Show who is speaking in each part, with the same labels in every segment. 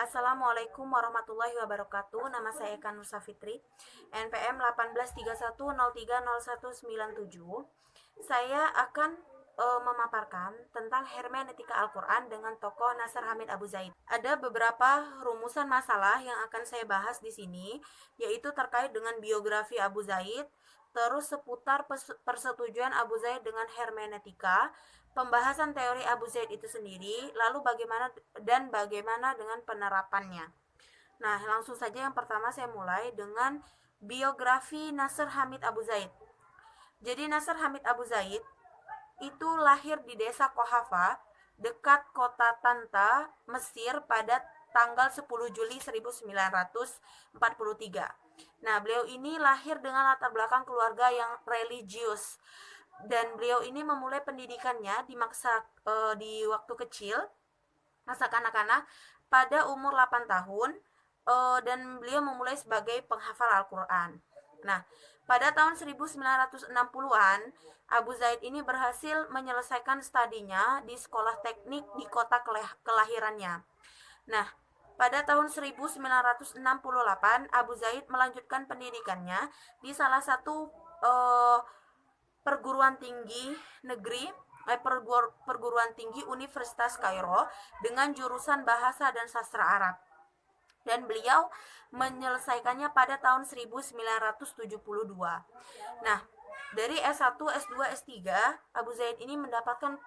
Speaker 1: Assalamualaikum warahmatullahi wabarakatuh. Nama saya Eka Nursa Fitri, NPM 1831030197. Saya akan memaparkan tentang hermeneutika Al-Quran dengan tokoh Nasr Hamid Abu Zaid. Ada beberapa rumusan masalah yang akan saya bahas di sini, yaitu terkait dengan biografi Abu Zaid, terus seputar persetujuan Abu Zaid dengan hermeneutika, pembahasan teori Abu Zaid itu sendiri, lalu bagaimana dengan penerapannya. Nah, langsung saja yang pertama saya mulai dengan biografi Nasr Hamid Abu Zaid. Jadi Nasr Hamid Abu Zaid itu lahir di desa Kohafa, dekat kota Tanta, Mesir pada tanggal 10 Juli 1943. Nah, beliau ini lahir dengan latar belakang keluarga yang religius, dan beliau ini memulai pendidikannya di waktu kecil, masa kanak-kanak, pada umur 8 tahun, dan beliau memulai sebagai penghafal Al-Quran. Nah, pada tahun 1960-an, Abu Zaid ini berhasil menyelesaikan studinya di sekolah teknik di kota kelahirannya. Nah, pada tahun 1968, Abu Zaid melanjutkan pendidikannya di salah satu perguruan tinggi negeri perguruan tinggi Universitas Kairo dengan jurusan bahasa dan sastra Arab, dan beliau menyelesaikannya pada tahun 1972. Nah, dari S1, S2, S3, Abu Zaid ini mendapatkan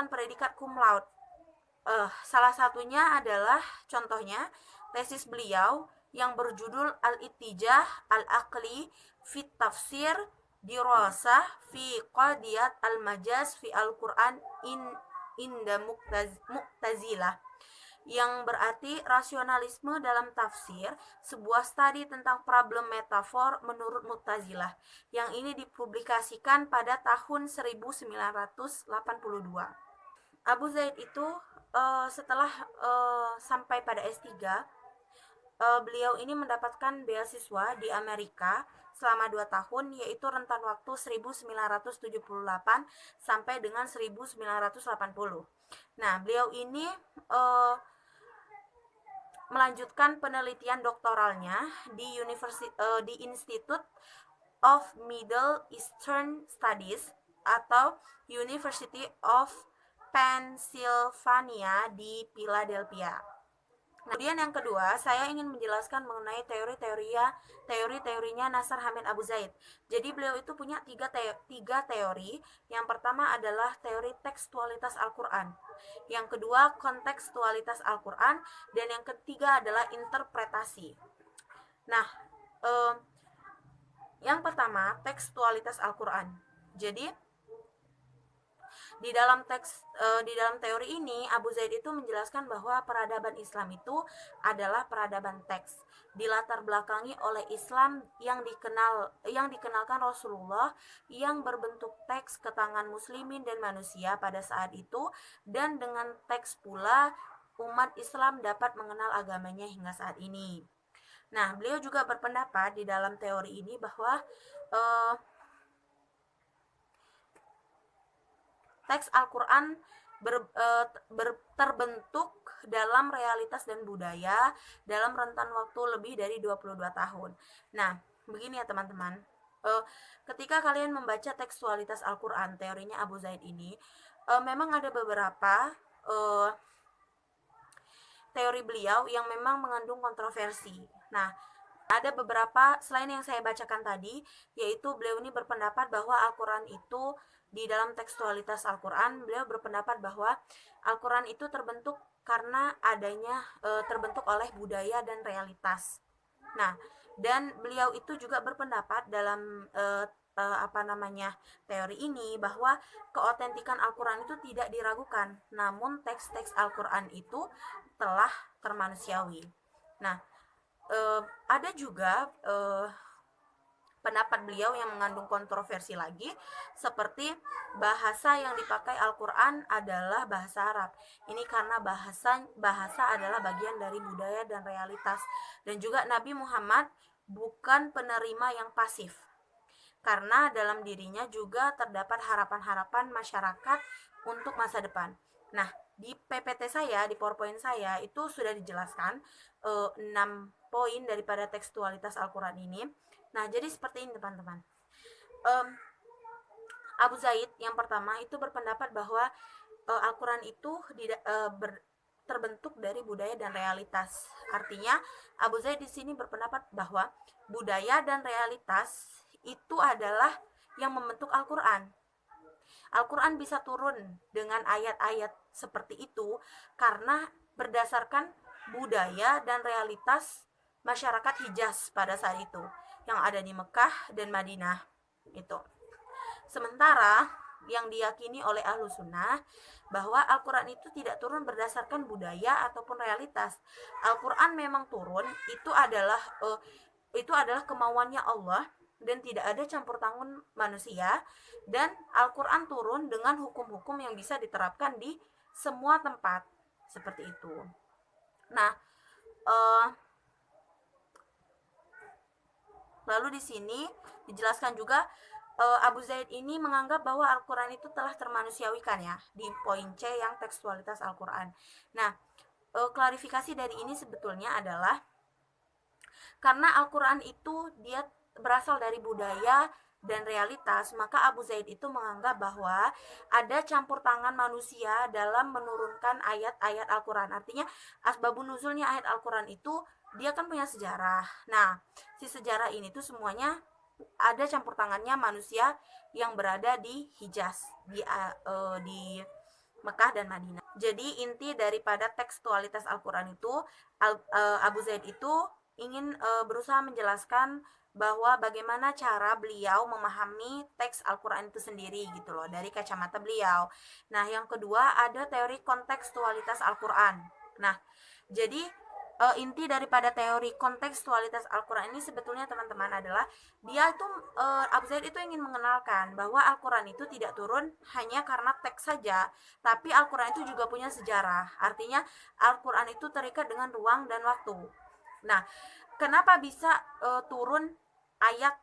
Speaker 1: predikat cum laude. Salah satunya adalah contohnya tesis beliau yang berjudul Al-Ittijah Al-Aqli Fit Tafsir Dirasah Fi Qadiyat Al-Majaz Fi Al-Quran Inda Mu'tazilah, yang berarti rasionalisme dalam tafsir, sebuah studi tentang problem metafor menurut Mu'tazilah, yang ini dipublikasikan pada tahun 1982. Abu Zaid itu setelah sampai pada S3, beliau ini mendapatkan beasiswa di Amerika selama 2 tahun, yaitu rentan waktu 1978 sampai dengan 1980. Nah, beliau ini melanjutkan penelitian doktoralnya di Institute of Middle Eastern Studies atau University of Pennsylvania di Philadelphia. Kemudian yang kedua, saya ingin menjelaskan mengenai teori-teorinya Nasr Hamid Abu Zaid. Jadi beliau itu punya tiga teori. Yang pertama adalah teori tekstualitas Al-Quran, yang kedua kontekstualitas Al-Quran, dan yang ketiga adalah interpretasi. Nah, yang pertama tekstualitas Al-Quran. Jadi di dalam teori ini Abu Zaid itu menjelaskan bahwa peradaban Islam itu adalah peradaban teks, dilatar belakangi oleh Islam yang dikenalkan Rasulullah, yang berbentuk teks ke tangan muslimin dan manusia pada saat itu, dan dengan teks pula umat Islam dapat mengenal agamanya hingga saat ini. Nah, beliau juga berpendapat di dalam teori ini bahwa teks Al-Quran terbentuk dalam realitas dan budaya dalam rentan waktu lebih dari 22 tahun. Nah, begini ya teman-teman, ketika kalian membaca tekstualitas Al-Quran, teorinya Abu Zaid ini, memang ada beberapa teori beliau yang memang mengandung kontroversi. Nah, ada beberapa selain yang saya bacakan tadi, yaitu beliau ini berpendapat bahwa Al-Quran itu, di dalam tekstualitas Al-Quran, beliau berpendapat bahwa Al-Quran itu terbentuk karena terbentuk oleh budaya dan realitas. Nah, dan beliau itu juga berpendapat dalam teori ini bahwa keotentikan Al-Quran itu tidak diragukan, namun teks-teks Al-Quran itu telah termanusiawi. Nah, ada juga pendapat beliau yang mengandung kontroversi lagi, seperti bahasa yang dipakai Al-Quran adalah bahasa Arab. Ini karena bahasa adalah bagian dari budaya dan realitas, dan juga Nabi Muhammad bukan penerima yang pasif, karena dalam dirinya juga terdapat harapan-harapan masyarakat untuk masa depan. Nah, di PPT saya, di PowerPoint saya itu sudah dijelaskan 6 poin daripada tekstualitas Al-Quran ini. Nah, jadi seperti ini teman-teman. Abu Zaid yang pertama itu berpendapat bahwa Al-Quran itu terbentuk dari budaya dan realitas. Artinya Abu Zaid di sini berpendapat bahwa budaya dan realitas itu adalah yang membentuk Al-Quran. Al-Quran bisa turun dengan ayat-ayat seperti itu karena berdasarkan budaya dan realitas masyarakat Hijaz pada saat itu yang ada di Mekah dan Madinah itu. Sementara yang diyakini oleh ahlu sunnah bahwa Al-Quran itu tidak turun berdasarkan budaya ataupun realitas. Al-Quran memang turun itu adalah kemauannya Allah dan tidak ada campur tangan manusia, dan Al-Quran turun dengan hukum-hukum yang bisa diterapkan di semua tempat seperti itu. Nah, lalu di sini dijelaskan juga Abu Zaid ini menganggap bahwa Al-Quran itu telah termanusiawikan ya di poin C yang tekstualitas Al-Quran. Nah, klarifikasi dari ini sebetulnya adalah karena Al-Quran itu dia berasal dari budaya dan realitas, maka Abu Zaid itu menganggap bahwa ada campur tangan manusia dalam menurunkan ayat-ayat Al-Quran. Artinya asbabun nuzulnya ayat Al-Quran itu dia kan punya sejarah. Nah, si sejarah ini tuh semuanya ada campur tangannya manusia yang berada di Hijaz, di Mekah dan Madinah. Jadi inti daripada tekstualitas Al-Quran itu Abu Zaid itu ingin berusaha menjelaskan bahwa bagaimana cara beliau memahami teks Al-Quran itu sendiri gitu loh, dari kacamata beliau. Nah, yang kedua ada teori kontekstualitas Al-Quran. Nah, jadi inti daripada teori kontekstualitas Al-Quran ini sebetulnya teman-teman adalah dia itu Abu Zaid itu ingin mengenalkan bahwa Al-Quran itu tidak turun hanya karena teks saja, tapi Al-Quran itu juga punya sejarah. Artinya Al-Quran itu terikat dengan ruang dan waktu. Nah, kenapa bisa turun ayat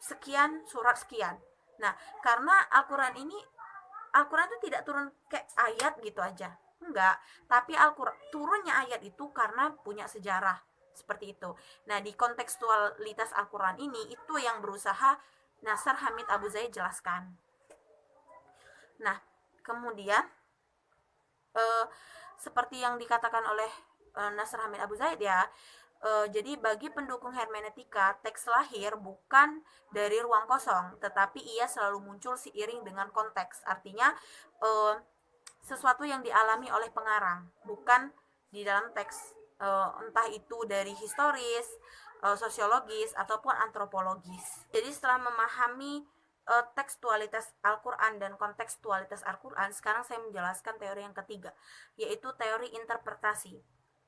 Speaker 1: sekian, surat sekian? Nah, karena Al-Quran itu tidak turun kayak ayat gitu aja. Enggak, tapi Al-Quran turunnya ayat itu karena punya sejarah seperti itu. Nah, di kontekstualitas Al-Quran ini itu yang berusaha Nasr Hamid Abu Zaid jelaskan. Nah, kemudian seperti yang dikatakan oleh Nasr Hamid Abu Zaid ya, jadi bagi pendukung hermeneutika, teks lahir bukan dari ruang kosong, tetapi ia selalu muncul seiring dengan konteks. Artinya sesuatu yang dialami oleh pengarang, bukan di dalam teks, entah itu dari historis, sosiologis ataupun antropologis. Jadi setelah memahami tekstualitas Al-Quran dan kontekstualitas Al-Quran, sekarang saya menjelaskan teori yang ketiga, yaitu teori interpretasi.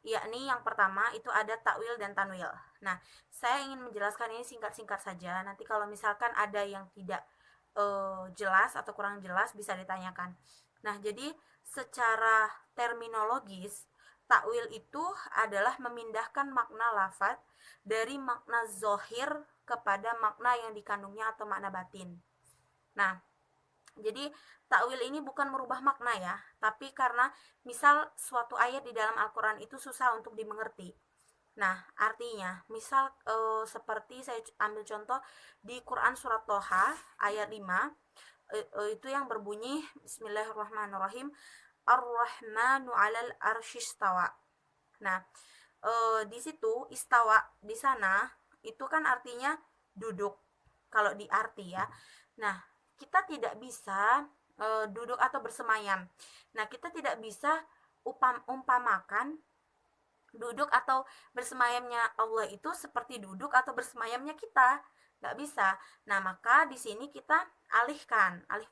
Speaker 1: Yakni yang pertama itu ada takwil dan tanwil. Nah, saya ingin menjelaskan ini singkat-singkat saja. Nanti kalau misalkan ada yang tidak jelas atau kurang jelas bisa ditanyakan. Nah, jadi secara terminologis, takwil itu adalah memindahkan makna lafaz dari makna zohir kepada makna yang dikandungnya atau makna batin. Nah, jadi takwil ini bukan merubah makna ya, tapi karena misal suatu ayat di dalam Al-Quran itu susah untuk dimengerti. Nah, artinya misal seperti saya ambil contoh di Quran surat Toha ayat 5, itu yang berbunyi Bismillahirrahmanirrahim, Ar-Rahmanu 'alal arsyistawa. Nah, di situ istawa di sana itu kan artinya duduk kalau di arti ya. Nah, kita tidak bisa duduk atau bersemayam. Nah, kita tidak bisa umpamakan duduk atau bersemayamnya Allah itu seperti duduk atau bersemayamnya kita. Nggak bisa. Nah, maka di sini kita alih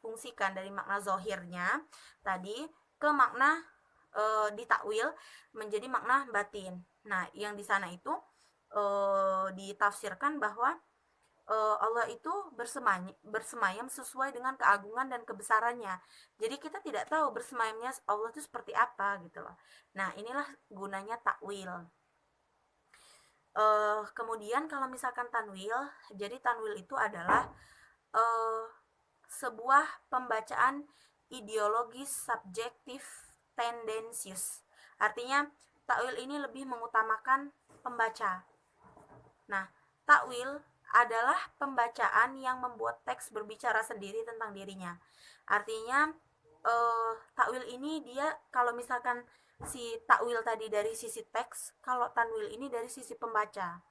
Speaker 1: fungsikan dari makna zohirnya tadi ke makna ditakwil menjadi makna batin. Nah, yang di sana itu ditafsirkan bahwa Allah itu bersemayam sesuai dengan keagungan dan kebesarannya. Jadi kita tidak tahu bersemayamnya Allah itu seperti apa gitu loh. Nah, inilah gunanya takwil. Kemudian kalau misalkan tanwil, jadi tanwil itu adalah sebuah pembacaan ideologis subjektif tendensius. Artinya takwil ini lebih mengutamakan pembaca. Nah, takwil adalah pembacaan yang membuat teks berbicara sendiri tentang dirinya. Artinya takwil ini dia kalau misalkan si takwil tadi dari sisi teks, kalau tanwil ini dari sisi pembaca.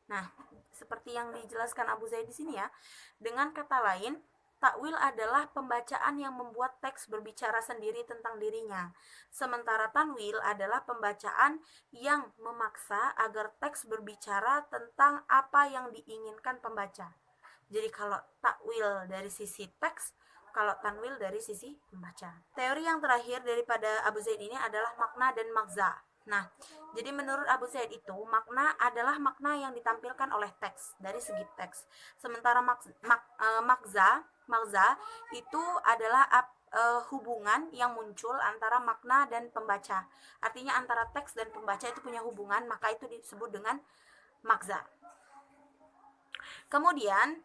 Speaker 1: Nah, seperti yang dijelaskan Abu Zaid di sini ya. Dengan kata lain, takwil adalah pembacaan yang membuat teks berbicara sendiri tentang dirinya. Sementara tanwil adalah pembacaan yang memaksa agar teks berbicara tentang apa yang diinginkan pembaca. Jadi kalau takwil dari sisi teks, kalau tanwil dari sisi pembaca. Teori yang terakhir daripada Abu Zaid ini makna dan magza. Nah, jadi menurut Abu Zaid itu makna adalah makna yang ditampilkan oleh teks dari segi teks. Sementara magza itu adalah hubungan yang muncul antara makna dan pembaca. Artinya antara teks dan pembaca itu punya hubungan, maka itu disebut dengan magza. Kemudian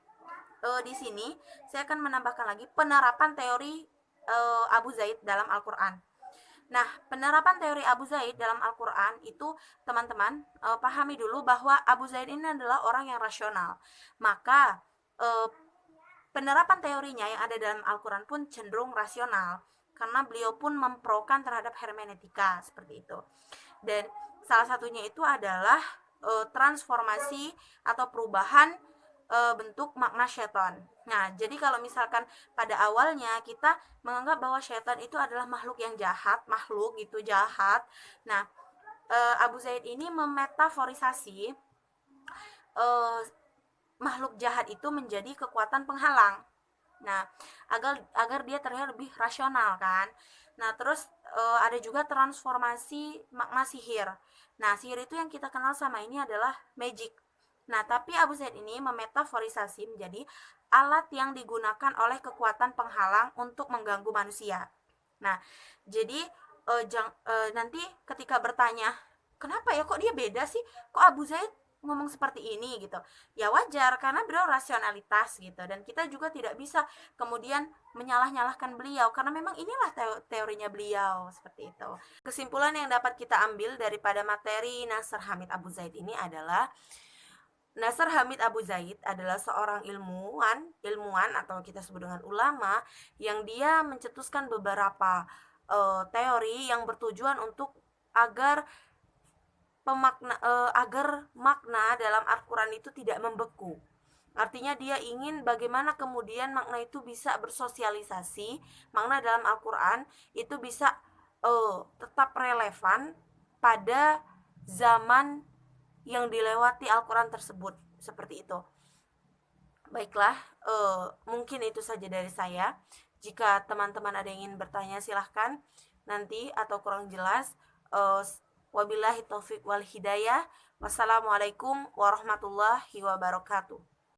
Speaker 1: di sini saya akan menambahkan lagi penerapan teori Abu Zaid dalam Al-Qur'an. Nah, penerapan teori Abu Zaid dalam Al-Quran itu teman-teman pahami dulu bahwa Abu Zaid ini adalah orang yang rasional. Maka penerapan teorinya yang ada dalam Al-Quran pun cenderung rasional, karena beliau pun memprokan terhadap hermeneutika seperti itu. Dan salah satunya itu adalah transformasi atau perubahan bentuk makna syaitan. Nah, jadi kalau misalkan pada awalnya kita menganggap bahwa syaitan itu adalah makhluk yang jahat, makhluk itu jahat. Nah, Abu Zaid ini memetaforisasi makhluk jahat itu menjadi kekuatan penghalang. Nah, agar dia terlihat lebih rasional kan. Nah, terus ada juga transformasi makna sihir. Nah, sihir itu yang kita kenal sama ini adalah magic. Nah, tapi Abu Zaid ini memetaforisasi menjadi alat yang digunakan oleh kekuatan penghalang untuk mengganggu manusia. Nah, jadi nanti ketika bertanya, kenapa ya kok dia beda sih? Kok Abu Zaid ngomong seperti ini gitu? Ya wajar karena beliau rasionalitas gitu, dan kita juga tidak bisa kemudian menyalah-nyalahkan beliau karena memang inilah teorinya beliau seperti itu. Kesimpulan yang dapat kita ambil daripada materi Nasr Hamid Abu Zaid ini adalah Nasr Hamid Abu Zaid adalah seorang ilmuwan atau kita sebut dengan ulama yang dia mencetuskan beberapa teori yang bertujuan untuk agar makna dalam Al-Quran itu tidak membeku. Artinya dia ingin bagaimana kemudian makna itu bisa bersosialisasi, makna dalam Al-Quran itu bisa tetap relevan pada zaman yang dilewati Al-Quran tersebut, seperti itu. Baiklah, mungkin itu saja dari saya. Jika teman-teman ada yang ingin bertanya silahkan nanti, atau kurang jelas, wabillahi taufiq wal hidayah. Wassalamualaikum warahmatullahi wabarakatuh.